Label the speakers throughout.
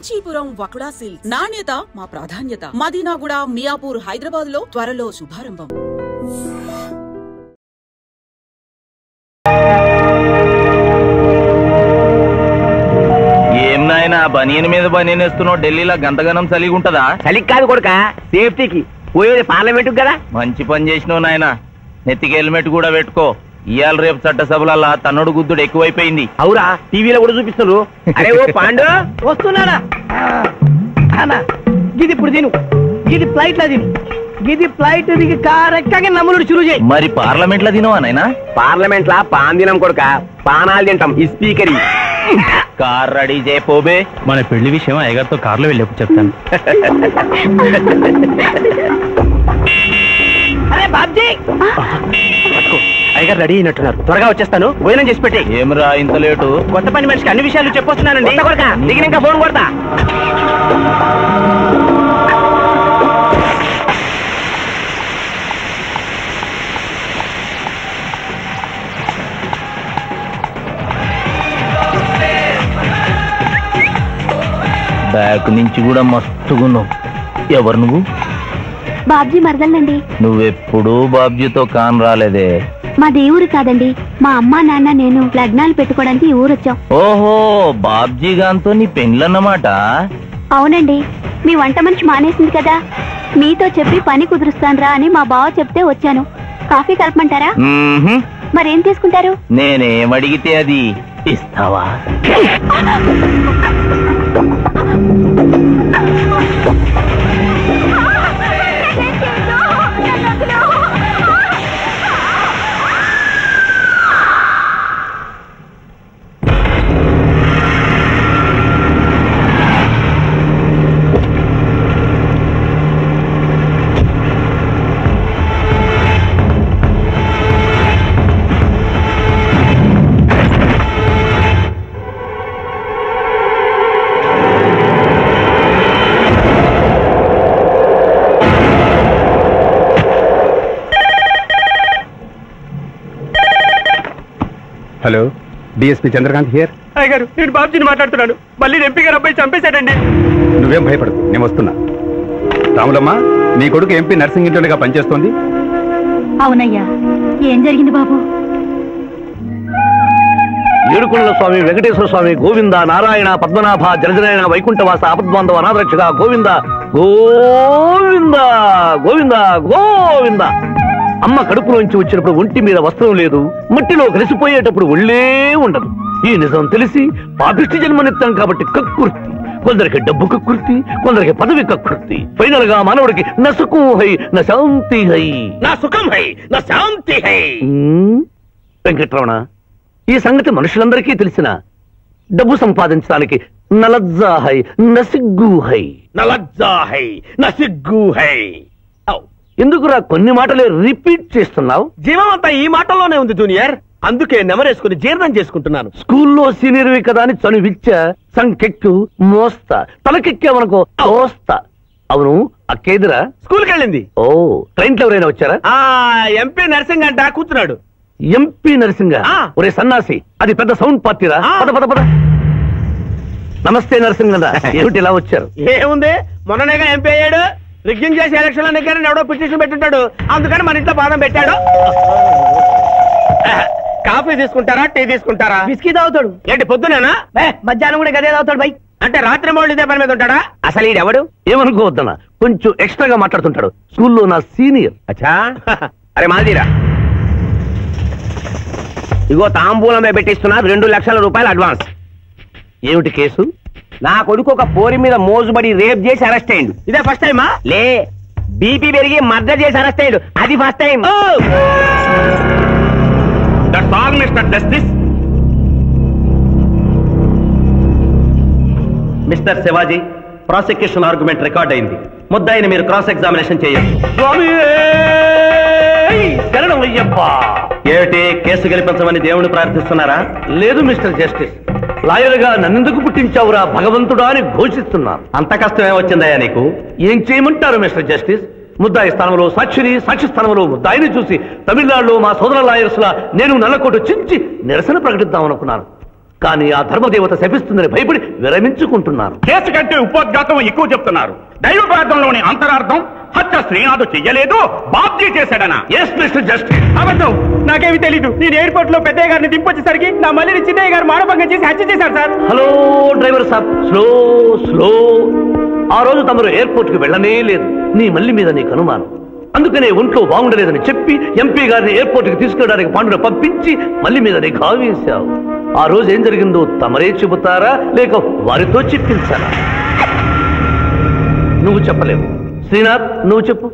Speaker 1: Kanchipuram వకుడా silks నాణ్యత మా ప్రాధాన్యత. మదీనాగూడ, మియాపూర్, హైదరాబాద్ లో త్వరలో శుభారంభం.
Speaker 2: ఏం నాయనా బనీన్ మీద బనీన్ వేస్తున్నావు? ఢిల్లీలో గంతగనం చలిగి ఉంటదా?
Speaker 3: చలికి కాదు కొడుక, సేఫ్టీకి. పోయేది పార్లమెంట్ కదా.
Speaker 2: మంచి పని చేసినావు నాయనా. నెత్తికి హెల్మెట్ కూడా పెట్టుకో. ఇయాల రేపు చట్టసభలల్లా తన్నుడు గుద్దుడు ఎక్కువైపోయింది.
Speaker 3: అవురా, టీవీలో కూడా చూపిస్తున్నారు. అరే ఓ పాండు వస్తున్నారా? గిది ఇప్పుడు తిను, గిది ఫ్లైట్ లో తిను, గిది ఫ్లైట్ దిగి కార్ ఎక్కగా నమ్ముడు చురు చేయి.
Speaker 2: మరి పార్లమెంట్ లో తినవా నాయనా?
Speaker 3: పార్లమెంట్ లా పాన్ తినం కొడుక, పానాలు తింటాం. ఈ స్పీకర్
Speaker 2: కార్ రెడీ చేయపోబే.
Speaker 4: మన పెళ్లి విషయం అయ్యగారితో కార్లో వెళ్ళేప్పుడు చెప్తాను.
Speaker 3: అరే బాబ్జీ, అయ్యగారు రెడీ అయినట్టున్నారు. త్వరగా వచ్చేస్తాను, భోజనం చేసి పెట్టి.
Speaker 2: ఏమరా ఇంత లేటు?
Speaker 3: కొత్త పని మనిషికి అన్ని విషయాలు చెప్పొస్తున్నానండి. దిగినాక ఫోన్ కొడతా.
Speaker 2: బ్యాక్ నుంచి కూడా మస్తుగున్నావు. ఎవరు నువ్వు?
Speaker 5: బాబ్జీ మరదలండి.
Speaker 2: నువ్వెప్పుడు బాబ్జీతో కాన్ రాలేదే.
Speaker 5: మా దేవురు కాదండి, మా అమ్మా నాన్న నేను లగ్నాలు పెట్టుకోవడానికి ఈ ఊరొచ్చాం.
Speaker 2: ఓహో, బాబ్జీ గాంతో నీ పెండ్లన్నమాట.
Speaker 5: అవునండి, మీ వంట మనిషి మానేసింది కదా, మీతో చెప్పి పని కుదురుస్తానురా అని మా బావ చెప్తే వచ్చాను. కాఫీ కలపమంటారా? మరేం తీసుకుంటారు?
Speaker 2: నేనేమడిగితే అది ఇస్తావా?
Speaker 6: Hello, DSP Chandrakant here.
Speaker 3: అయ్యగారు, నేను బాబ్జీని మాట్లాడుతున్నాను. మళ్ళీ ఎంపీ గారు అబ్బాయి చంపేశాడండి.
Speaker 6: నువ్వేం భయపడదు, నేను వస్తున్నా. రాములమ్మ, నీ కొడుకు ఎంపీ నర్సింగ్ ఇంటర్గా పనిచేస్తోంది.
Speaker 5: అవునయ్యా, ఏం జరిగింది బాబు?
Speaker 3: ఏడుకొండల స్వామి, వెంకటేశ్వర స్వామి, గోవింద, నారాయణ, పద్మనాభ, జలజనాయన, వైకుంఠవాస, ఆపద్బాంధవ, అనాథరక్షక, గోవింద గోవింద గోవింద గోవింద. అమ్మ కడుపులోంచి వచ్చినప్పుడు ఒంటి మీద వస్త్రం లేదు, మట్టిలో కలిసిపోయేటప్పుడు ఒళ్ళే ఉండదు. ఈ నిజం తెలిసి పాపిష్టి జన్మనిత్తాం కాబట్టి కక్కుర్తి. కొందరికి డబ్బు కక్కుర్తి, కొందరికి పదవి కక్కుర్తి. ఫైనల్ గా మానవుడికి నా సుఖం హై, నా శాంతి హై. నా సుఖం హై, నా శాంతి హై. వెంకటరమణ, ఈ సంగతి మనుషులందరికీ తెలిసిన డబ్బు సంపాదించడానికి నలజ్జా హై, నసిగ్గు హై. నలజ్జా హై, నసిగ్గు హై. ఎందుకురా కొన్ని మాటలే రిపీట్ చేస్తున్నావు? జీవం అంతా ఈ మాటల్లోనే ఉంది జూనియర్, అందుకే నెమరేసుకుని జీర్ణం చేసుకుంటున్నాను. స్కూల్లో సీనియర్వి కదా అని చనువిచ్చ సంకెక్కు మోస్తా, తలకెక్కావనుకో తోస్తా. అవును, అక్కేదిరా స్కూల్కి వెళ్ళింది. ఓ, ట్రైన్ లో ఎవరైనా వచ్చారా? ఎంపీ నర్సింగ్ అంట కూర్చున్నాడు. MP nursing? ఒరే సన్నాసి, అది పెద్ద సౌండ్ పార్టీరా. పద పద పద. నమస్తే నర్సింగ్ అన్న, ఏమిటి ఇలా వచ్చారు? ఏముంది, మొన్ననేగా ఎంపీ అయ్యాడు. రిగ్గింగ్ చేసి ఎలక్షన్ లో నెగ్గారని ఎవడో పిటిషన్ పెట్టుంటాడు, అందుకని మన ఇంట్లో బాధం పెట్టాడు. కాఫీ తీసుకుంటారా, టీ తీసుకుంటారా? బిస్కీ తాగుతాడు. ఏంటి పొద్దునేనా? మధ్యాహ్నం కూడా గదే తాగుతాడు బై. అంటే రాత్రి మూడు ఇదే పని మీద ఉంటాడా? అసలు ఈడెవడు? ఏమనుకోవద్దన్నా, కొంచెం ఎక్స్ట్రాగా మాట్లాడుతుంటాడు. స్కూల్లో నా సీనియర్. అచ్చా, అరే మాదిరా, ఇగో తాంబూలమే పెట్టిస్తున్నా, 2 లక్షల రూపాయలు అడ్వాన్స్. ఏమిటి కేసు? నా కొడుకు ఒక పోరి మీద మోజుబడి రేప్ చేసి అరెస్ట్ అయ్యిండు. ఇదే ఫస్ట్ టైమా? లే, బీపీ పెరిగి మర్డర్ చేసి అరెస్ట్ అయ్యాడు, అది first time. That's all mister justice. Mister Shivaji, prosecution argument record అయింది. ముద్దాయిని మీరు క్రాస్ ఎగ్జామినేషన్ చేయండి. ఏమిటి, కేసు గెలిపించమని దేవుని ప్రార్థిస్తున్నారా? లేదు మిస్టర్ జస్టిస్, లాయర్ గా నన్నెందుకు పుట్టించావురా భగవంతుడా అని ఘోషిస్తున్నా. అంత కష్టమే వచ్చిందయ్యా నీకు? ఏం చేయమంటారు మిస్టర్ జస్టిస్? ముద్దాయి స్థానంలో సాక్షిని, సాక్షి స్థానంలో ముద్దాయిని చూసి తమిళనాడులో మా సోదర లాయర్స్ లా నేను నల్లకోటు చించి నిరసన ప్రకటిద్దాం అనుకున్నాను. కానీ ఆ ధర్మదేవత శపిస్తుందని భయపడి విరమించుకుంటున్నాను.
Speaker 6: కేసు కంటే ఉపోద్ఘాతం ఎక్కువ చెప్తున్నారు. దైవ ప్రార్థనలోని అంతరార్థం హత్య శ్రీనాథు చెయ్యలేదు, బాబ్జీ చేశాడనా?
Speaker 3: Yes mister justice.
Speaker 7: అబద్ధం, నాకేమి తెలీదు. నేను ఎయిర్పోర్ట్ లో పెద్దయ్య గారిని దింపొచ్చేసరికి నా మళ్ళీ చిన్నయ్య గారు మానభంగం చేసి హత్య చేశారు సార్.
Speaker 3: హలో డ్రైవర్ సాబ్, స్లో స్లో. ఆ రోజు తమరు ఎయిర్పోర్ట్ కి వెళ్ళనే లేదు. నీ మల్లి మీద నీకు అనుమానం. అందుకనే ఒంట్లో బాగుండలేదని చెప్పి ఎంపీ గారిని ఎయిర్పోర్ట్ కి తీసుకెళ్ళడానికి పాండును పంపించి మల్లి మీద నీకు కావేశావు. ఆ రోజు ఏం జరిగిందో తమరే చెబుతారా లేక వారితో చెప్పించారా? నువ్వు చెప్పలేవు. శ్రీనాథ్, నువ్వు చెప్పు.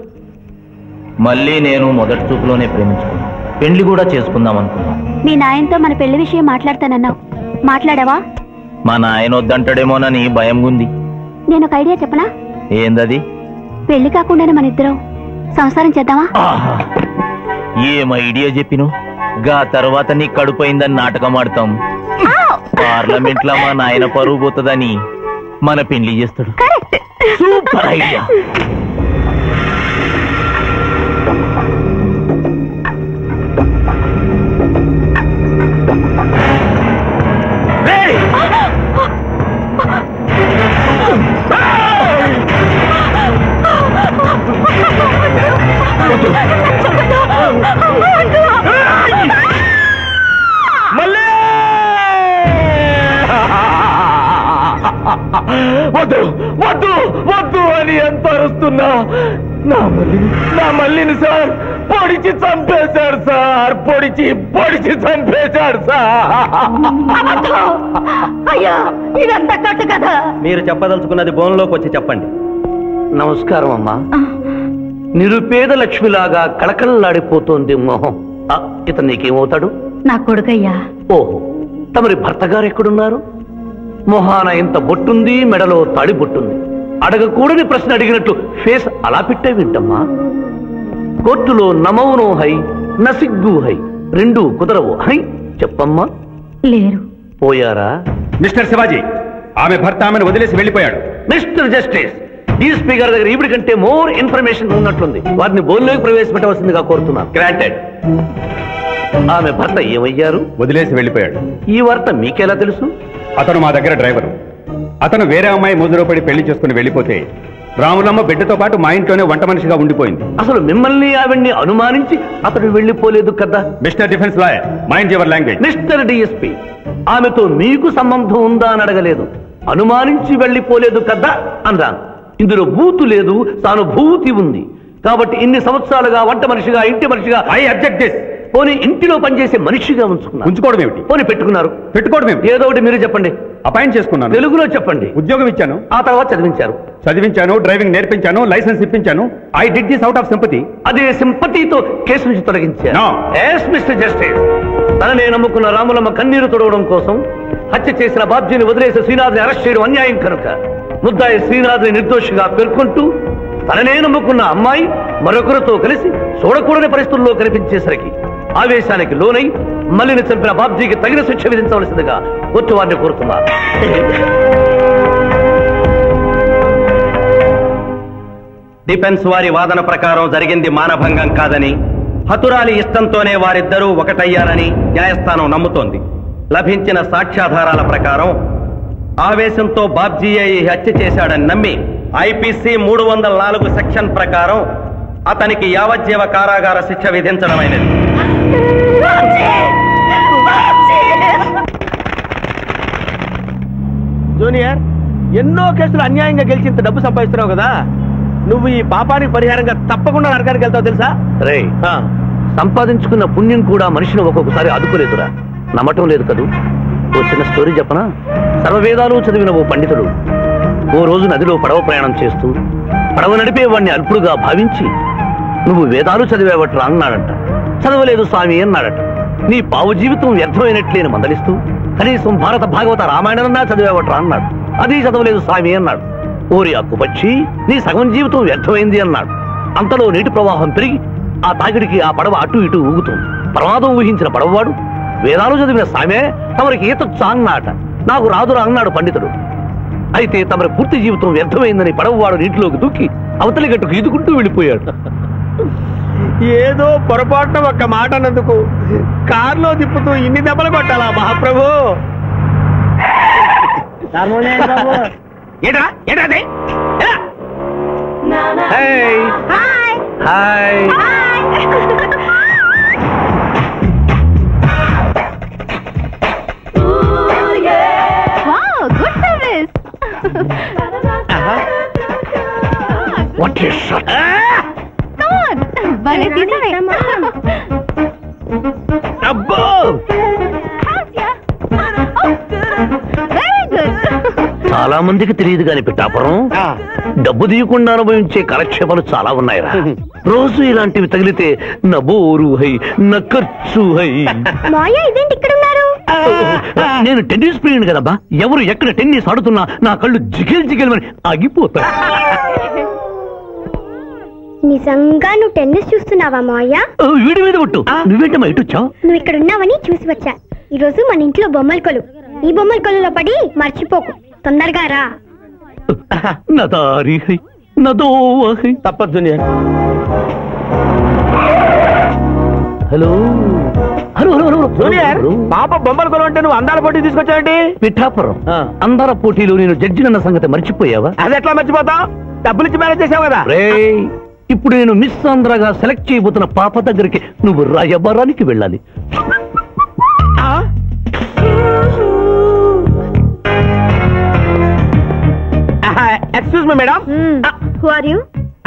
Speaker 2: మళ్ళీ నేను మొదటి చూపులోనే ప్రేమించుకున్నాను. పెళ్లి కూడా చేసుకుందాం అనుకున్నాను.
Speaker 5: మీ నాయనతో మన పెళ్లి విషయం మాట్లాడతానన్నావు, మాట్లాడావా?
Speaker 2: మా నాయన వద్దంటాడేమోనని భయం ఉంది.
Speaker 5: నేను ఒక ఐడియా చెప్పనా?
Speaker 2: ఏందది?
Speaker 5: పెళ్లి కాకుండానే మన ఇద్దరం సంసారం చేద్దామా?
Speaker 2: ఏం ఐడియా చెప్పిను? గా తర్వాత నీ కడుపోయిందని నాటకం ఆడతాం. పార్లమెంట్ లో మా నాయన పరువు పోతుందని మన పెళ్లి చేస్తాడు. Super idea.
Speaker 3: వద్దు వద్దు వద్దు అని ఎంత అరుస్తున్నా నా మల్లిని సార్ పొడిచి చంపేశాడు సార్. పొడిచి చంపేశాడు సార్.
Speaker 5: అయ్యో, ఇదంతా కట్టు కదా.
Speaker 7: మీరు చెప్పదలుచుకున్నది బోన్లోకి వచ్చి చెప్పండి.
Speaker 3: నమస్కారం అమ్మా. నిరుపేద లక్ష్మిలాగా కళకళలాడిపోతోంది మొహం. ఇతను నీకేమవుతాడు?
Speaker 5: నా కొడుకయ్యా.
Speaker 3: ఓహో, తమరి భర్త గారు ఎక్కడున్నారు? మొహాన ఇంత బొట్టుంది, మెడలో తాడి బొట్టుంది. అడగకూడని ప్రశ్న అడిగినట్లు ఫేస్ అలా పెట్టే వింటమ్మా. కోర్టులో నమౌనో హై నసిగ్గు హై, రెండు కుదరవు హై. చెప్పమ్మా.
Speaker 5: లేరు.
Speaker 3: పోయారా?
Speaker 6: మిస్టర్ శివాజీ, ఆమె భర్త ఆమెను వదిలేసి వెళ్ళిపోయాడు.
Speaker 3: మిస్టర్ జస్టిస్, డీఎస్పీ గారి దగ్గర ఈవిడి కంటే మోర్ ఇన్ఫర్మేషన్ ఉన్నట్లుంది. వారిని బోన్లోకి ప్రవేశపెట్టవలసిందిగా కోరుతున్నాను. గ్రాంటెడ్. ఆమె భర్త ఏమయ్యారు?
Speaker 6: వదిలేసి వెళ్ళిపోయాడు.
Speaker 3: ఈ వార్త మీకెలా తెలుసు?
Speaker 6: అతను మా దగ్గర డ్రైవరు. అతను వేరే అమ్మాయి ముద్రలో పడి పెళ్లి చేసుకుని వెళ్ళిపోతే రాములమ్మ బిడ్డతో పాటు మా ఇంట్లోనే వంట మనిషిగా ఉండిపోయింది.
Speaker 3: అసలు మిమ్మల్ని ఆవిడ్ని అనుమానించి అతడు వెళ్ళిపోలేదు కదా?
Speaker 6: Mister defence lawyer, mind your language.
Speaker 3: Mister DSP, ఆమెతో మీకు సంబంధం ఉందా అని అడగలేదు. అనుమానించి వెళ్ళిపోలేదు కదా అన్నాను. ఇందులో బూతు లేదు, సానుభూతి ఉంది. కాబట్టి ఇన్ని సంవత్సరాలుగా వంట మనిషిగా, ఇంటి మనిషిగా,
Speaker 6: ఐ అబ్జెక్ట్ దిస్.
Speaker 3: పోనీ ఇంటిలో పనిచేసే మనిషిగా
Speaker 6: ఉంచుకోవడం ఏమిటి?
Speaker 3: పోనీ పెట్టుకున్నారు.
Speaker 6: పెట్టుకోవడం ఏమిటి?
Speaker 3: ఏదో ఒకటి మీరు చెప్పండి.
Speaker 6: అపాయింట్ చేసుకున్నాను.
Speaker 3: తెలుగులో చెప్పండి.
Speaker 6: ఉద్యోగం ఇచ్చాను.
Speaker 3: ఆ తర్వాత చదివించారు.
Speaker 6: డ్రైవింగ్ నేర్పించాను, లైసెన్స్ ఇప్పించాను. I did this out of sympathy.
Speaker 3: అదే సింపతితో కేసు నుంచి తొలగించారు.
Speaker 6: No.
Speaker 3: Yes, Mr. Justice. తననే నమ్ముకున్న రాములమ్మ కన్నీరు తొడవడం కోసం హత్య చేసిన బాబ్జీని వదిలేసి శ్రీనాథ్ని అరెస్ట్ చేయడం అన్యాయం కనుక ముద్దాయి శ్రీనాథ్ని నిర్దోషిగా పేర్కొంటూ తననే నమ్ముకున్న అమ్మాయి మరొకరితో కలిసి చూడకూడని పరిస్థితుల్లో కనిపించేసరికి ఆవేశానికి లోనై మల్లిని చంపిన బాబ్జీకి తగిన శిక్ష విధించవలసిందిగా కోర్టు వారిని కోరుతున్నారు.
Speaker 7: డిఫెన్స్ వారి వాదన ప్రకారం జరిగింది మానభంగం కాదని, హతురాలి ఇష్టంతోనే వారిద్దరూ ఒకటయ్యారని న్యాయస్థానం నమ్ముతోంది. లభించిన సాక్ష్యాధారాల ప్రకారం ఆవేశంతో బాబ్జీయే ఈ హత్య చేశాడని నమ్మి ఐపీసీ 304 సెక్షన్ ప్రకారం అతనికి యావజ్జీవ కారాగార శిక్ష విధించడమైనది.
Speaker 3: జూనియర్, ఎన్నో కేసులు అన్యాయంగా గెలిచి ఇంత డబ్బు సంపాదిస్తున్నావు కదా, నువ్వు ఈ పాపానికి పరిహారంగా తప్పకుండా నరకానికి వెళ్తావు తెలుసా? రే, సంపాదించుకున్న పుణ్యం కూడా మనిషిని ఒక్కొక్కసారి ఆదుకోలేదురా. నమ్మటం లేదు కదూ. ఓ చిన్న స్టోరీ చెప్పనా? సర్వవేదాలు చదివిన ఓ పండితుడు ఓ రోజు నదిలో పడవ ప్రయాణం చేస్తూ పడవ నడిపే వాడిని అల్పుడుగా భావించి, నువ్వు వేదాలు చదివేవట్రా అన్నాడంట. చదవలేదు స్వామి అన్నాడట. నీ పావు జీవితం వ్యర్థమైనట్లేని మందలిస్తూ, కనీసం భారత భాగవత రామాయణన్నా చదివేవట్రా అన్నాడు. అది చదవలేదు స్వామి అన్నాడు. ఓరి అక్కుపచ్చి, నీ సగం జీవితం వ్యర్థమైంది అన్నాడు. అంతలో నీటి ప్రవాహం పెరిగి ఆ తాకిడికి ఆ పడవ అటు ఇటు ఊగుతుంది. ప్రమాదం ఊహించిన పడవవాడు, వేదాలు చదివిన సామే తమరికి ఈతొచ్చా అన్నాట. నాకు రాదురా అన్నాడు పండితుడు. అయితే తమరి పూర్తి జీవితం వ్యర్థమైందని పడవవాడు నీటిలోకి దూకి అవతలి గట్టుకు ఈదుకుంటూ వెళ్ళిపోయాడు.
Speaker 7: ఏదో పొరపాటున ఒక్క మాట అన్నందుకు కారులో తిప్పుతూ ఇన్ని దెబ్బలు కొట్టాలా మహాప్రభు?
Speaker 3: ఏడా ఏడా అదే హాయ్ వాట్ ఈస్ షాట్ అబ్బో చాలా మందికి తెలియదు కాని పిఠాపురం డబ్బు తీయకుండా అనుభవించే కాలక్షేపాలు చాలా ఉన్నాయిరా. రోజు ఇలాంటివి తగిలితే నా బోరు హై నా ఖర్చు హై. నేను టెన్నిస్ ప్లేయర్ కదబ్బా. ఎవరు ఎక్కడ టెన్నిస్ ఆడుతున్నా నా కళ్ళు జిగిల్ జిగిల్ అని ఆగిపోతాయి.
Speaker 5: నిజంగా నువ్వు టెన్నిస్ చూస్తున్నావా మావయ్య?
Speaker 3: వీడి మీద ఒట్టు. నువ్వేంటమ్మా ఇటు వచ్చావు?
Speaker 5: నువ్వు ఇక్కడ ఉన్నావని చూసి వచ్చా. ఈ రోజు మన ఇంట్లో బొమ్మల కొలు. ఈ బొమ్మల కొలులో పడి మర్చిపోకు. తొందరగా రా.
Speaker 3: నదారి హై నదోవ హై.
Speaker 7: తప్పదు junior.
Speaker 3: Hello hello hello
Speaker 7: junior, పాప బొమ్మల కొలు అంటే నువ్వు అందాల పోటీ తీసుకొచ్చావండి?
Speaker 3: పిఠాపురం అందాల పోటీలో నేను జడ్జినన్న సంగతి మర్చిపోయావా?
Speaker 7: అది ఎట్లా మర్చిపోతావు? డబ్బులిచ్చి మేనేజ్ చేసావు కదా.
Speaker 3: ఇప్పుడు నేను మిస్ ఆంధ్రగా సెలెక్ట్ చేయబోతున్న పాప దగ్గరికి నువ్వు రాయబారానికి వెళ్ళాలి.
Speaker 7: Excuse me madam.
Speaker 5: Who are you?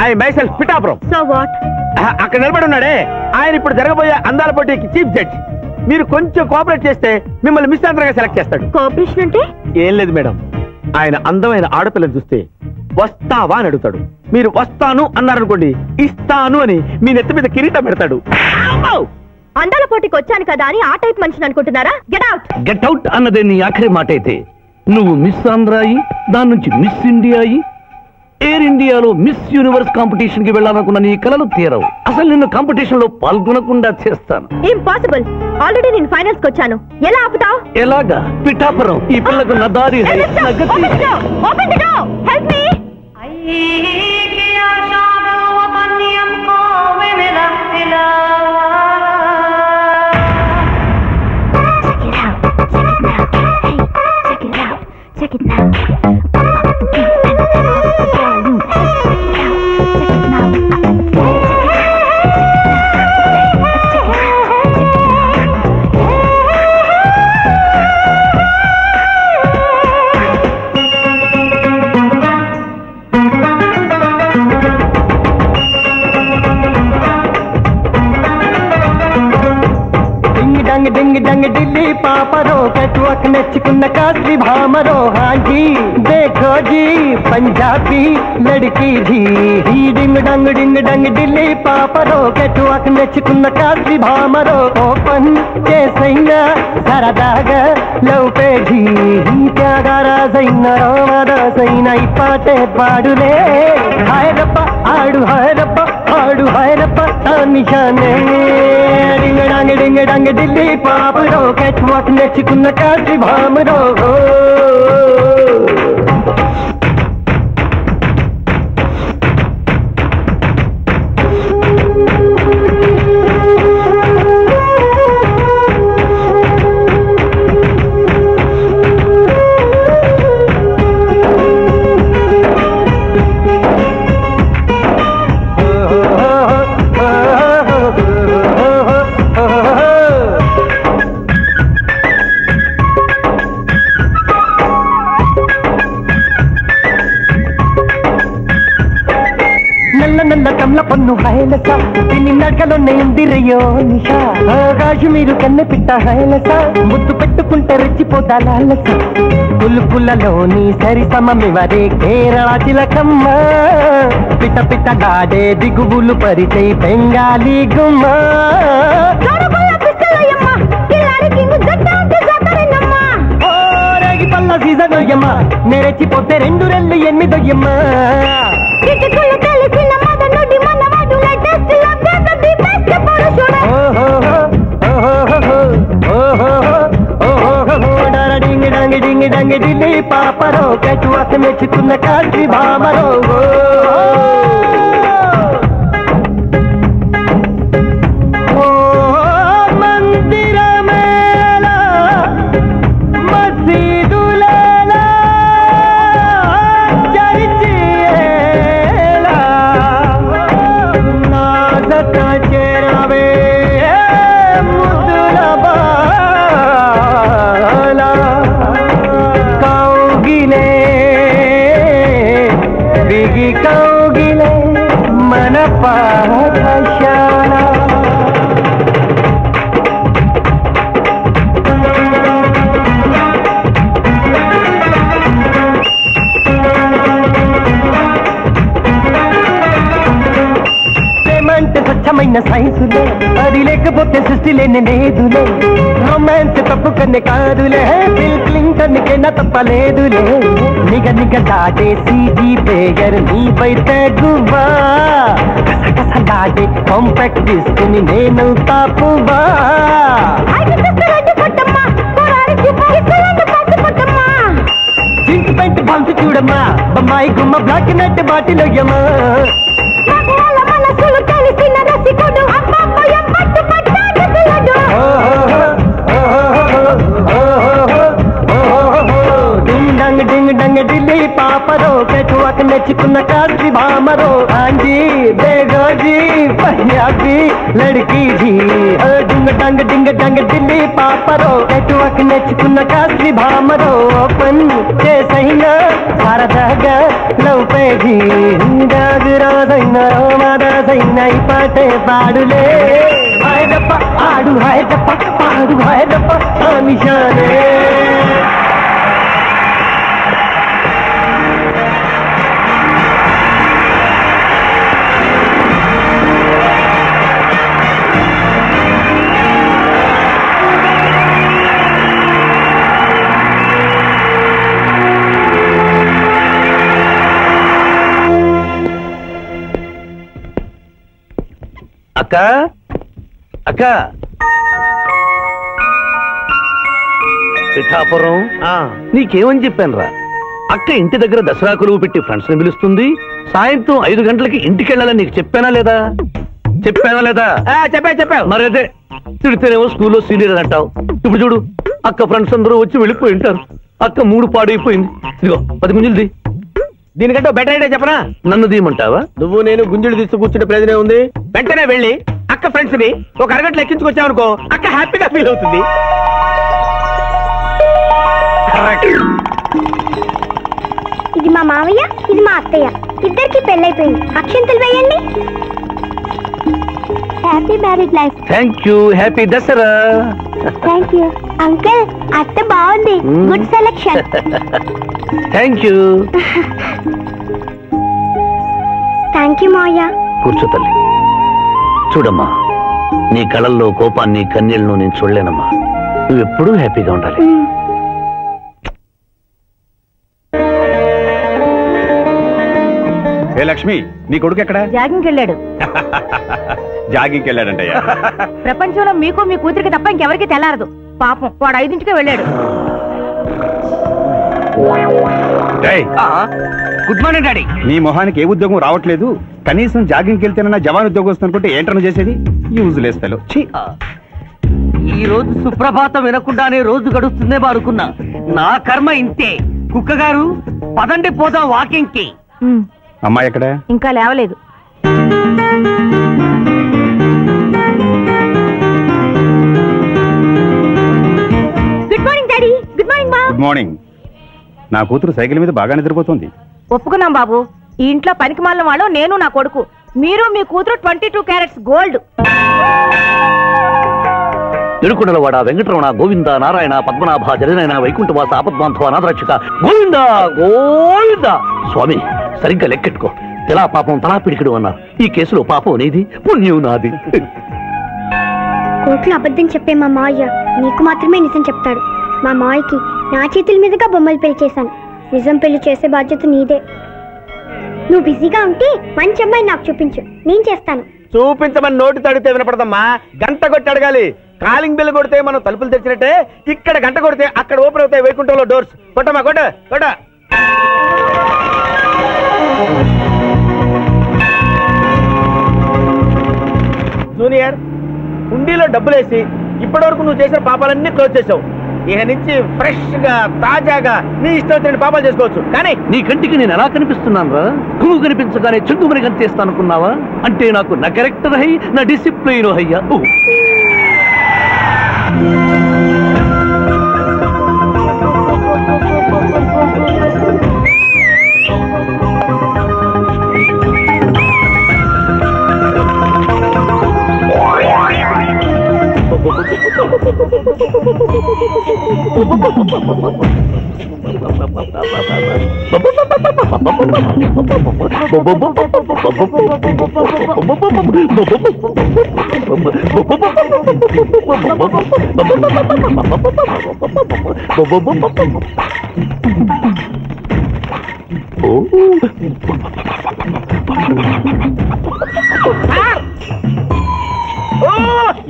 Speaker 7: I myself Pithapuram.
Speaker 5: So what?
Speaker 7: అక్కడ నిలబడి ఉన్నాడే ఆయన ఇప్పుడు జరగబోయే అందాల పోటీకి చీఫ్ జడ్జ్. మీరు కొంచెం కోఆపరేట్ చేస్తే మిమ్మల్ని మిస్ ఆంధ్రగా సెలెక్ట్ చేస్తాడు.
Speaker 5: కోఆపరేషన్ అంటే?
Speaker 7: ఏం లేదు మేడం, ఆయన అందమైన ఆడపిల్లని చూస్తే వస్తావా అని అడుగుతాడు. మీరు వస్తాను అన్నారనుకోండి, ఇస్తాను అని మీ నెత్తి మీద కిరీటం పెడతాడు.
Speaker 5: అందాల పోటీకి వచ్చాను కదా అని ఆ టైప్ మనిషిని అనుకుంటున్నారా? Get out.
Speaker 3: గెట్ అవుట్ అన్నదే నీ ఆఖరి మాట అయితే నువ్వు మిస్ ఆంధ్ర అయ్యి దాని నుంచి మిస్ ఇండియా అయ్యి ఎయిర్ ఇండియాలో మిస్ యూనివర్స్ కాంపిటీషన్ కి వెళ్ళాలనుకున్న నీ కలలు తీరవు. అసలు నిన్ను కాంపిటీషన్ లో పాల్గొనకుండా చేస్తాను.
Speaker 5: ఇంపాసిబుల్. ఆల్రెడీ నేను ఫైనల్స్ కి వచ్చాను. ఎలా ఆపుతావు?
Speaker 3: ఎలాగా? పిఠాపురం ఈ పిల్లకు నా దారి
Speaker 5: Check it now.
Speaker 8: Ding dong Delhi పాపరో కట్వక్ నచ్చుకున్న కాస్ట్లీ భామరో. హాజీ देखो जी पंजाबी लड़की जी. డింగ్ డంగ్ ఢిల్లీ పాపరో కట్వక్ నచ్చుకున్న కాస్ట్లీ భామరో. ఓపెన్ చేసైనా సరదాగా లవ్ పేజీ. త్యాగరాజైన రామదాసైన ఈ పాటే పాడులే. హాయరప్ప ఆడు హాయరప్ప ఆడు హాయరప్ప నిషానే. డింగ్ డంగ్ ఢిల్లీ పాపరో కట్వక్ నచ్చుకున్న కాస్ట్లీ భామరో. నల్ల కమల పన్ను హైలస దీని నడకలో నెందిరయో నిషా. కాశ్మీరు కన్నె పిట్ట హైలస ముద్దు పెట్టుకుంటే రెచ్చిపోతా లాలస. పులుపులలోని సరి సమమివరే కేరళ చిలకమ్మ. పిట్ట పిట్ట గాడే దిగువులు పరిచై బెంగాలీ గుమ్మ. పల్ల సీజనొయ్యమ్మ నెరచిపోతే 2 రెళ్ళు 8 డింగ్ డంగ్ ఢిల్లీ పాపరో కట్వక్ మెచ్చుకున్న కాస్ట్లీ భామరో. మందిరమేళ మసీదులేలా పాఠశాల ప్రేమంటే స్వచ్ఛమైన సైన్సులే అది లేకపోతే సృష్టి లేని లేదులే రొమాన్స్ తప్పు కన్నే కాదులే బిల్ క్లింటన్ కన్నా తప్పలేదులే నిగ నిగ దాటేసి ఈ పేగర్ నీపై తగువా కసకసలాడే కాంపాక్ట్ తీసుకుని నేను తాపువా జీన్స్ ప్యాంట్ బంతు చూడమ్మా బొమ్మాయి గుమ్మ బ్లాక్ నట్ బాటిలోయమ్మా డింగ్ డంగ్ ఢిల్లీ పాపరో కేటువాక నెచ్చుకున్న కాల్సి భామరో ఆంజీ బేగోజీ పంజాబీ లड़की जी డింగ్ డంగ్ ఢిల్లీ పాపరో కేటువాక నెచ్చుకున్న కాల్సి భామరో ఓపెన్ చేసైనా భారతగా లవ్ పేజీ రాజరాజైనా మాదాసైనా ఈ పాటే పాడులే హాయదప్ప ఆడు హాయదప్ప పాడు హాయదప్ప నిశానే
Speaker 3: అక్క అక్క పిఠాపురం నీకేమని చెప్పాను రా అక్క ఇంటి దగ్గర దసరా కొలువు పెట్టి ఫ్రెండ్స్ ని పిలుస్తుంది సాయంత్రం 5 గంటలకి ఇంటికి వెళ్ళాలని నీకు చెప్పానా లేదా చెప్పావు మరి అదే తిడితేనేమో స్కూల్లో సీనియర్ అంటావు ఇప్పుడు చూడు అక్క ఫ్రెండ్స్ అందరూ వచ్చి వెళ్ళిపోయి ఉంటారు అక్క మూడు పాడైపోయింది ఇదిగో 10 గుంజులది
Speaker 9: దీనికంటే బెటర్ ఐడియా చెప్పనా
Speaker 3: నన్ను దీయమంటావా
Speaker 9: నువ్వు నేను గుంజులు తీస్తూ కూర్చుంటే ప్రయోజనం ఉంది వెంటనే వెళ్ళి అక్క ఫ్రెండ్స్ ని ఒక అరగంటలో ఎక్కించుకొచ్చావనుకో అక్క హ్యాపీగా ఫీల్ అవుతుంది
Speaker 5: ఇది మా మావయ్య ఇది మా అత్తయ్య ఇద్దరికి పెళ్ళైపోయింది అక్షంతలు వేయండి happy marriage life
Speaker 3: thank you happy Dasara
Speaker 5: thank you uncle అత్త బాగుంది good selection
Speaker 3: thank you
Speaker 5: thank you మావయ్య
Speaker 3: కూర్చో తల్లి చూడమ్మా నీ కళల్లో కోపాన్ని కన్నీళ్లను నేను చూడలేనమ్మా నువ్వెప్పుడూ హ్యాపీగా ఉండాలి
Speaker 6: ఏ లక్ష్మి నీ కొడుకు ఎక్కడ
Speaker 10: జాగింగ్కి వెళ్ళాడు
Speaker 6: జాగింగ్కి వెళ్ళాడంటయ్యా
Speaker 10: ప్రపంచంలో మీకు మీ కూతురికి తప్ప ఇంకెవరికి తెల్లారదు పాపం వాడు 5ంటికే వెళ్ళాడు
Speaker 9: గుడ్ మార్నింగ్ డాడీ
Speaker 6: నీ మొహానికి ఏ ఉద్యోగం రావట్లేదు కనీసం జాగింగ్కి వెళ్తేనన్నా జవాన్ ఉద్యోగం వస్తుంది అనుకుంటే ఏంటన్నా చేసేది యూజ్లెస్ ఫెలో
Speaker 9: ఈ రోజు సుప్రభాతం వినకుండానే రోజు గడుస్తుందే అనుకున్నా నా కర్మ ఇంతే కుక్క గారు పదండి పోదాం వాకింగ్ కి
Speaker 6: అమ్మాయి ఎక్కడ
Speaker 10: ఇంకా లేవలేదు
Speaker 5: good morning daddy good morning మా
Speaker 6: గుడ్ మార్నింగ్ నా కూతురు సైకిల్ మీద బాగా నిద్రపోతుంది
Speaker 10: ఒప్పుకున్నాం బాబు ఈ ఇంట్లో పనికి మాలిన వాళ్ళు నేను నా కొడుకు మీరు మీ కూతురు 22 క్యారెట్స్ గోల్డ్
Speaker 3: తిరుకుడలవాడ వెంకటరమణ గోవింద నారాయణ పద్మనాభ జగనైన వైకుంఠవాస ఆపద్బాంధవ నాథరక్షక గోవింద గోవింద స్వామి సరిగ్గా లెక్కెట్టుకో తెలా పాపం తలా పిడికిడు అన్నారు ఈ కేసులో పాపం నీది పుణ్యం నాది
Speaker 5: కోర్టులో అబద్ధం చెప్పే మా మావయ్య నీకు మాత్రమే నిజం చెప్తాడు మా మావయ్యకి నా చేతుల మీదుగా బొమ్మలు పెళ్లి చేశాను నిజం పెళ్లి చేసే బాధ్యత నీదే నువ్వు బిజీగా ఉంటే మంచి అమ్మాయి నాకు చూపించు నేను చేస్తాను
Speaker 9: చూపించమని నోటి తడితే వినపడదమ్మా గంట కొట్టి అడగాలి కాలింగ్ బిల్ కొడితే మనం తలుపులు తెచ్చినట్టే ఇక్కడ గంట కొడితే అక్కడ ఓపెన్ అవుతాయి వైకుంఠంలో డోర్స్ కొట్టమ్మా కొట్ట జూనియర్ హుండీలో డబ్బులేసి ఇప్పటి వరకు నువ్వు చేసిన పాపాలన్నీ క్లోజ్ చేసావు ఇక నుంచి ఫ్రెష్ గా తాజాగా నీ ఇష్టం వచ్చిన పాపాలు చేసుకోవచ్చు కానీ
Speaker 3: నీ కంటికి నేను ఎలా కనిపిస్తున్నాను రా నువ్వు కనిపించగానే చుంగుమని కనిపిస్తాను అనుకున్నావా అంటే నాకు నా క్యారెక్టర్ హై నా డిసిప్లైన్ హయ్యా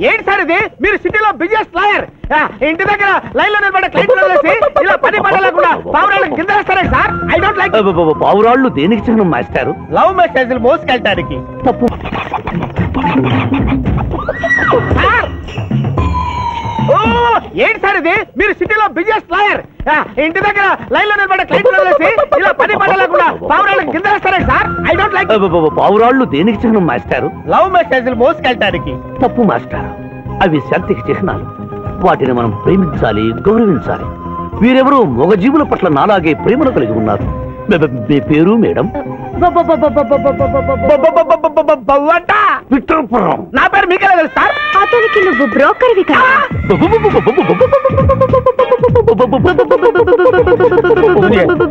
Speaker 9: ఏంటి సార్ ఇది? మీరు సిటీలో బిజినెస్ లాయర్, ఇంటి దగ్గర లైన్ లో నిలబడే క్లయింట్ ఇలా పని పడలేకుండా పావురాళ్ళకి కింద వేస్తారా సార్? I don't like.
Speaker 3: పావురాళ్ళు దేనికి చిహ్నం మాస్టారు?
Speaker 9: లవ్ మెసేజ్లు మోసుకెళ్ళటానికి.
Speaker 3: తప్పు.
Speaker 9: ఏంటి సార్ ఇది? మీరు సిటీలో బిజినెస్ లాయర్, ఇంటి దగ్గర లైన్ లో నిలబడే క్లయింట్ ఇలా పని పడలేకుండా పావురాళ్ళకి కింద వేస్తారా సార్? I don't like.
Speaker 3: పావురాళ్ళు దేనికి చిహ్నం మాస్టారు?
Speaker 9: లవ్ మెసేజ్లు మోసుకెళ్ళటానికి.
Speaker 3: తప్పు మాస్టారు, అవి శాంతికి చిహ్నాలు. వాటిని మనం ప్రేమించాలి, గౌరవించాలి. వీరెవరూ మగజీవుల పట్ల నాలాగే ప్రేమను కలిగి ఉన్నారు. మీ పేరు మేడం? విక్టర్పురం.
Speaker 9: నా పేరు మీకెలా తెలుసు సార్?
Speaker 5: అతనికి నువ్వు బ్రోకర్వి కదా.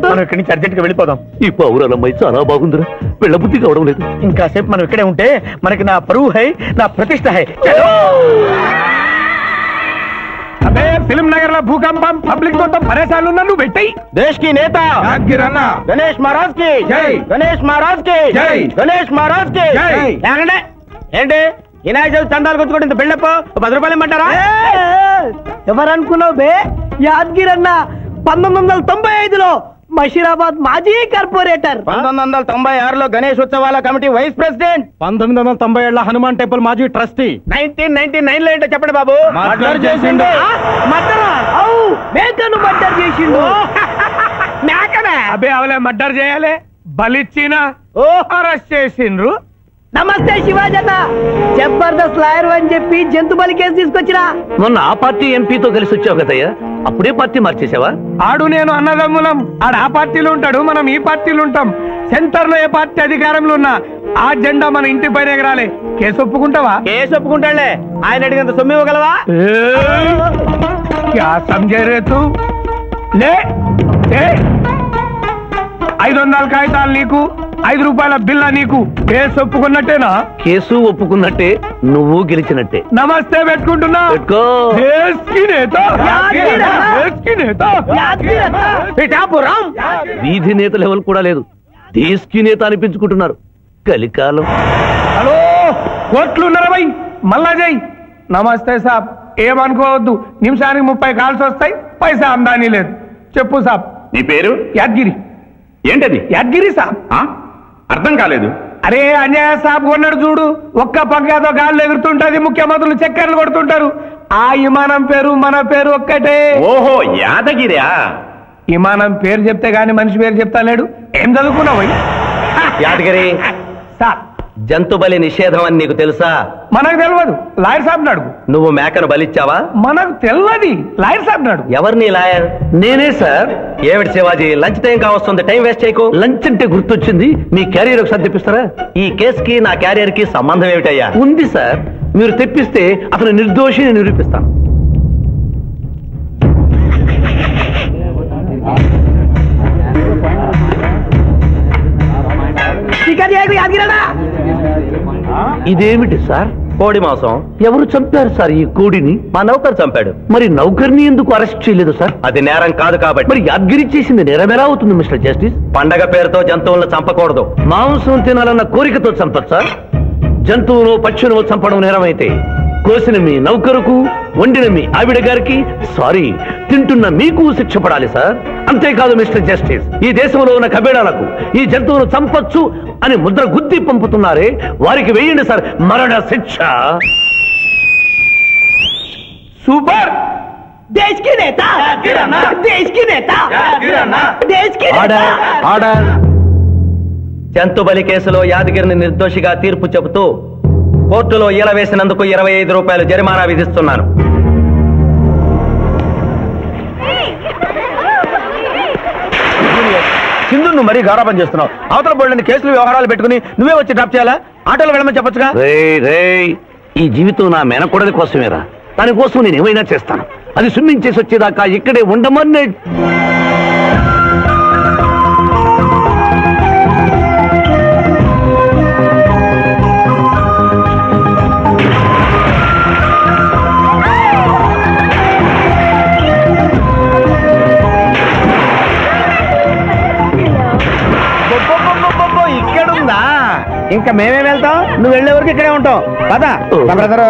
Speaker 9: మనం ఇక్కడి నుంచి అర్జెంట్ గా వెళ్ళిపోదాం.
Speaker 3: ఈ పౌరాలమ్మాయి చాలా బాగుందిరా, వెళ్ళబుద్ధి కావడం లేదు.
Speaker 9: ఇంకాసేపు మనం ఇక్కడే ఉంటే మనకి నా పరువు హై, నా ప్రతిష్ట హై.
Speaker 6: అబే ఫిల్మ్ నగర్ లో భూకంపం, పబ్లిక్ మొత్తం పరేషాన్లు ఉన్నా నువ్వు పెట్టాయి.
Speaker 9: దేశ్ కి నేత గణేష్ మహారాజ్ కి జై, గణేష్ మహారాజ్ కి జై, గణేష్ మహారాజ్ కి జై. ఏంటి వినాయక చవితి చందాలు కొట్టుకుంటే ఇంత బిల్డప్ 10 రూపాయలు ఇమ్మంటారా?
Speaker 8: ఎవరనుకున్నావు బే? యాద్గిరన్న 1995లో మషీరాబాద్ మాజీ కార్పొరేటర్,
Speaker 9: 1996లో గణేష్ ఉత్సవాల కమిటీ వైస్ ప్రెసిడెంట్,
Speaker 6: 1997లో హనుమాన్ టెంపుల్ మాజీ ట్రస్టీ,
Speaker 9: 1999లో ఏంటో చెప్పండి బాబు.
Speaker 6: మర్డర్ చేసిండు.
Speaker 8: మేకను మర్డర్ చేసిండు.
Speaker 9: మేకనే?
Speaker 6: అబే అవలే మర్డర్ చేయాలి, బలిచ్చిన అరెస్ట్ చేసిండ్రు.
Speaker 8: నమస్తే శివాజన్న, జబర్దస్త్ లాయర్ అని చెప్పి జంతు బలి కేసు తీసుకొచ్చిరా.
Speaker 3: మొన్న ఆ పార్టీ ఎంపీతో కలిసి వచ్చావు కదయ్యా, అప్పుడే పార్టీ మార్చేసావా?
Speaker 6: ఆడు నేను అన్నదమ్ములం, ఆడు ఆ పార్టీలో ఉంటాడు, మనం ఈ పార్టీలో ఉంటాం. సెంటర్ లో ఏ పార్టీ అధికారంలో ఉన్నా ఆ జెండా మన ఇంటి పైన ఎగరాలి. కేసు ఒప్పుకుంటావా?
Speaker 9: కేసు ఒప్పుకుంటాడులే, ఆయన అడిగినంత సొమ్ము ఇవ్వగలవా?
Speaker 6: క్యా సమझे रे तू? లే 500 కాగితాలు నీకు, 5 రూపాయల బిల్ల నీకు. కేసు ఒప్పుకున్నట్టేనా?
Speaker 3: కేసు ఒప్పుకున్నట్టే, నువ్వు గెలిచినట్టే.
Speaker 6: నమస్తే పెట్టుకుంటున్నా.
Speaker 3: వీధి నేత లెవెల్ కూడా లేదు, దేశీ నేత అనిపించుకుంటున్నారు. కలికాలం.
Speaker 6: హలో, కోట్లు ఉన్నారా భయ్? మళ్ళా జై. నమస్తే సాబ్, ఏమనుకోవద్దు, నిమిషానికి 30 కాల్స్ వస్తాయి, పైసా ఆమ్దానీ లేదు. చెప్పు సాబ్.
Speaker 11: నీ పేరు?
Speaker 6: యాద్గిరి.
Speaker 11: ఏంటది?
Speaker 6: యాద్గిరి సాబ్.
Speaker 11: అర్థం కాలేదు.
Speaker 6: అరే అన్యాయ సాబ్ కొన్నాడు చూడు, ఒక్క పక్కతో గాల్లో ఎగురుతుంటది, ముఖ్యమంత్రులు చక్కర్లు కొడుతుంటారు. ఆ విమానం పేరు మన పేరు ఒక్కటే.
Speaker 11: ఓహో, యాదగిరియా?
Speaker 6: విమానం పేరు చెప్తే గాని మనిషి పేరు చెప్తా లేడు. ఏం చదువుకున్నావు?
Speaker 7: యాదగిరి
Speaker 6: సార్,
Speaker 7: జంతు బలి నిషేధం అని నీకు తెలుసా?
Speaker 6: మనకు తెలియదు, లాయర్ సాబ్ నాడు.
Speaker 7: నువ్వు మేకను బలిచ్చావా?
Speaker 6: మనకు తెలియదు, లాయర్ సాబ్ నాడు.
Speaker 7: ఎవరిని లాయర్?
Speaker 3: నేనే సార్.
Speaker 7: ఏమిటి శివాజీ, లంచ్ టైం కావస్తుంది, టైం వేస్ట్ చేయకు.
Speaker 3: లంచ్ అంటే గుర్తొచ్చింది, మీ క్యారియర్ ఒకసారి తెప్పిస్తారా?
Speaker 7: ఈ కేసుకి నా క్యారియర్ కి సంబంధం ఏమిటయ్యా?
Speaker 3: ఉంది సార్, మీరు తెప్పిస్తే అతను నిర్దోషిని నిరూపిస్తాను. ఇదేమిటి సార్?
Speaker 7: కోడి మాంసం.
Speaker 3: ఎవరు చంపారు సార్ ఈ కోడిని?
Speaker 7: మా నౌకరు చంపాడు.
Speaker 3: మరి నౌకర్ని ఎందుకు అరెస్ట్ చేయలేదు సార్?
Speaker 7: అది నేరం కాదు కాబట్టి.
Speaker 3: మరి యాద్గిరి చేసింది నేరమేలా అవుతుంది మిస్టర్ జస్టిస్?
Speaker 7: పండగ పేరుతో జంతువులను చంపకూడదు.
Speaker 3: మాంసం తినాలన్న కోరికతో చంపచ్చా? జంతువును పక్షులను చంపడం నేరమైతే కోసిన మీ నౌకరుకు, వండిన మీ ఆవిడ గారికి, సారీ తింటున్న మీకు శిక్ష పడాలి సార్. అంతేకాదు మిస్టర్ జస్టిస్, ఈ దేశంలో ఉన్న కబేడాలకు ఈ జంతువును చంపొచ్చు అని ముద్ర గుద్ది పంపుతున్నారే, వారికి వేయండి సార్ మరణ శిక్ష.
Speaker 6: సూపర్.
Speaker 8: దేశ్ కి నేత, దేశ్ కి నేత, దేశ్ కి
Speaker 3: ఆర్డర్, ఆర్డర్.
Speaker 7: జంతు బలి కేసులో యాదగిరిని నిర్దోషిగా తీర్పు చెబుతూ కోర్టులో ఈల వేసినందుకు 25 రూపాయలు జరిమానా విధిస్తున్నాను.
Speaker 9: సింధు, నువ్వు మరీ గారాబం చేస్తున్నావు. అవతల బోల్డని కేసులు వ్యవహారాలు పెట్టుకుని నువ్వే వచ్చి డ్రాప్ చేయాలా? ఆటోలో వెళ్ళమని చెప్పొచ్చుగా.
Speaker 3: ఈ జీవితం నా మేనకోడలి కోసమేరా, దానికోసం నేను ఏమైనా చేస్తాను. అది స్విమ్మింగ్ చేసి వచ్చేదాకా ఇక్కడే ఉండమని.
Speaker 9: ఇక్కడుందా? ఇంకా మేమేం వెళ్తాం, నువ్వు వెళ్లే వరకు ఇక్కడే ఉంటాం. పద బ్రదరు.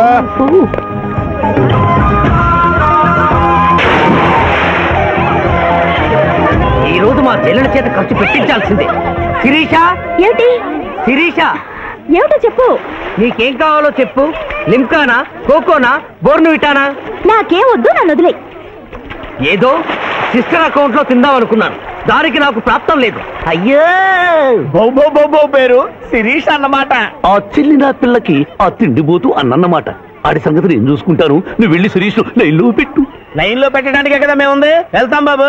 Speaker 3: ఈ రోజు మా చెల్లెల చేత ఖర్చు పెట్టించాల్సిందే. శిరీష,
Speaker 10: ఏమిటి
Speaker 3: శిరీష,
Speaker 10: ఏమిటో చెప్పు.
Speaker 3: నీకేం కావాలో చెప్పు. లిమ్కానా, కోకోనా, బోర్న్విటానా?
Speaker 10: నాకేం వద్దు, నన్ను వదిలే.
Speaker 3: ఏదో సిస్టర్ అకౌంట్ లో తిందామనుకున్నాను, దానికి నాకు ప్రాప్తం లేదు. అయ్యో,
Speaker 9: బౌబో పేరు శిరీష్ అన్నమాట.
Speaker 3: ఆ చెల్లిన పిల్లకి ఆ తిండిపోతూ అన్నమాట. ఆడి సంగతి నేను చూసుకుంటాను. నువ్వు వెళ్ళి శిరీష్ లైన్లో పెట్టు.
Speaker 9: లైన్ లో పెట్టడానికే కదా మేముంది. వెళ్తాం బాబు.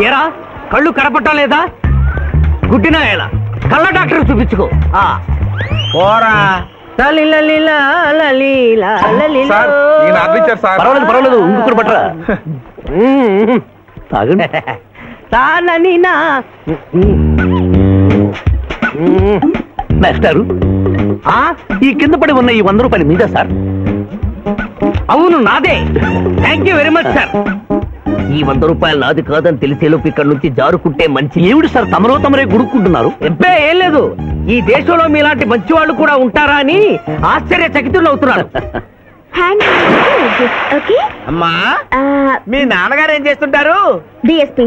Speaker 3: ఏరా, కళ్ళు కనపడటం లేదా? గుడ్డినా ఎలా? కళ్ళ డాక్టర్ చూపించుకో.
Speaker 9: పోరా.
Speaker 3: పర్వాలేదు పర్వాలేదు, ఇంకొకటి పట్టరా. తాగండి. మాస్టారు, ఈ కింద పడి ఉన్న ఈ 100 రూపాయలు మీద సార్? అవును, నాదే. Thank you very much sir. ఈ 100 రూపాయలు నాది కాదని తెలిసేలోపు ఇక్కడ నుంచి జారుకుంటే మంచి. ఏమిటి సార్ తమరో తమరే గుడుక్కుంటున్నారు? ఎబ్బే ఏం లేదు, ఈ దేశంలో మీలాంటి మంచి వాళ్ళు కూడా ఉంటారా అని ఆశ్చర్యచకితులు అవుతున్నారు.
Speaker 9: అమ్మా, మీ నాన్నగారు ఏం చేస్తుంటారు?
Speaker 10: డిఎస్పీ.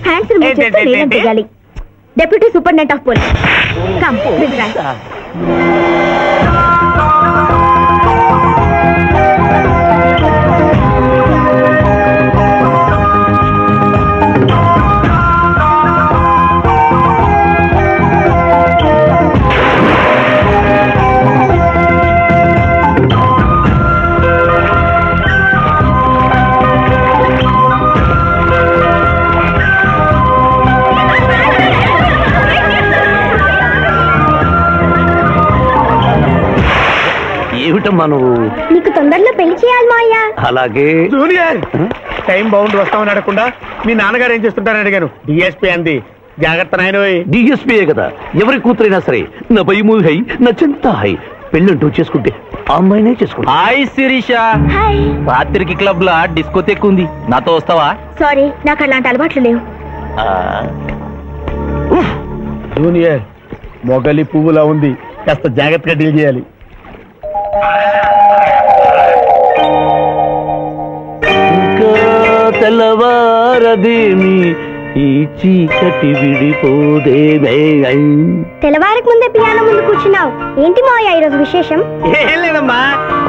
Speaker 10: హ్యాండ్స్ రిమూవ్ చేస్తే నేనేం చేయాలి? Deputy superintendent of police. Come please right.
Speaker 3: ఏమిటమ్మా నువ్వు?
Speaker 5: నీకు తొందరలో పెళ్లి చేయాలి మాయా.
Speaker 3: అలాగే.
Speaker 9: జూనియర్, టైం బౌండ్ వస్తామని అడగకుండా మీ నాన్నగారు ఏం చేస్తుంటారని అడిగాను. డిఎస్పీ అంది. జాగ్రత్త నాయన.
Speaker 3: డిఎస్పీయే కదా, ఎవరి కూతురైనా సరే నా భయము హై, నా చింత హై. పెళ్ళంటూ చేసుకుంటే ఆ అమ్మాయినే చేసుకుంటా.
Speaker 2: హాయ్ శిరీష. రాత్రికి క్లబ్ లా డిస్కోతెక్ ఉంది, నాతో వస్తావా?
Speaker 10: సారీ, నాకు అలాంటి అలవాట్లు లేవు.
Speaker 9: జూనియర్, మొగలి పువ్వులా ఉంది, కాస్త జాగ్రత్తగా డీల్ చేయాలి.
Speaker 3: ఇంకా తెల్లవారదేమి, ఈ చీకటి విడిపోదేమే.
Speaker 5: తెల్లవారికి ముందే పియానో ముందు కూర్చున్నావు. ఏంటి మాయా ఈరోజు విశేషం?
Speaker 9: ఏం లేదమ్మా,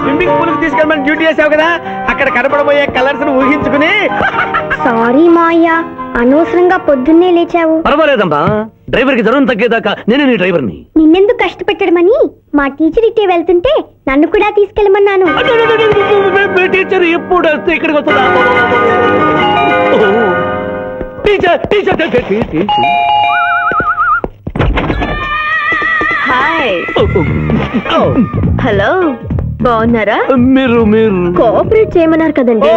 Speaker 9: స్విమ్మింగ్ పూల్ కి తీసుకెళ్ళమని డ్యూటీ చేసావు కదా, అక్కడ కనపడబోయే కలర్స్ ను ఊహించుకుని.
Speaker 5: సారీ మాయా, అనవసరంగా పొద్దున్నే లేచావు.
Speaker 3: పర్వాలేదమ్మా, డ్రైవర్ కి జ్వరం తగ్గేదాకా నేను నీ డ్రైవర్ని.
Speaker 5: నిన్నెందుకు కష్టపెట్టడమని మా టీచర్ ఇట్టే వెళ్తుంటే నన్ను కూడా తీసుకెళ్ళమన్నాను.
Speaker 3: టీచర్ ఎప్పుడు వస్తే ఇక్కడికి వస్తుందా? Teacher teacher
Speaker 10: hi. హలో, బాగున్నారా?
Speaker 3: మీరు
Speaker 10: కోఆపరేట్ చేయమన్నారు కదండి.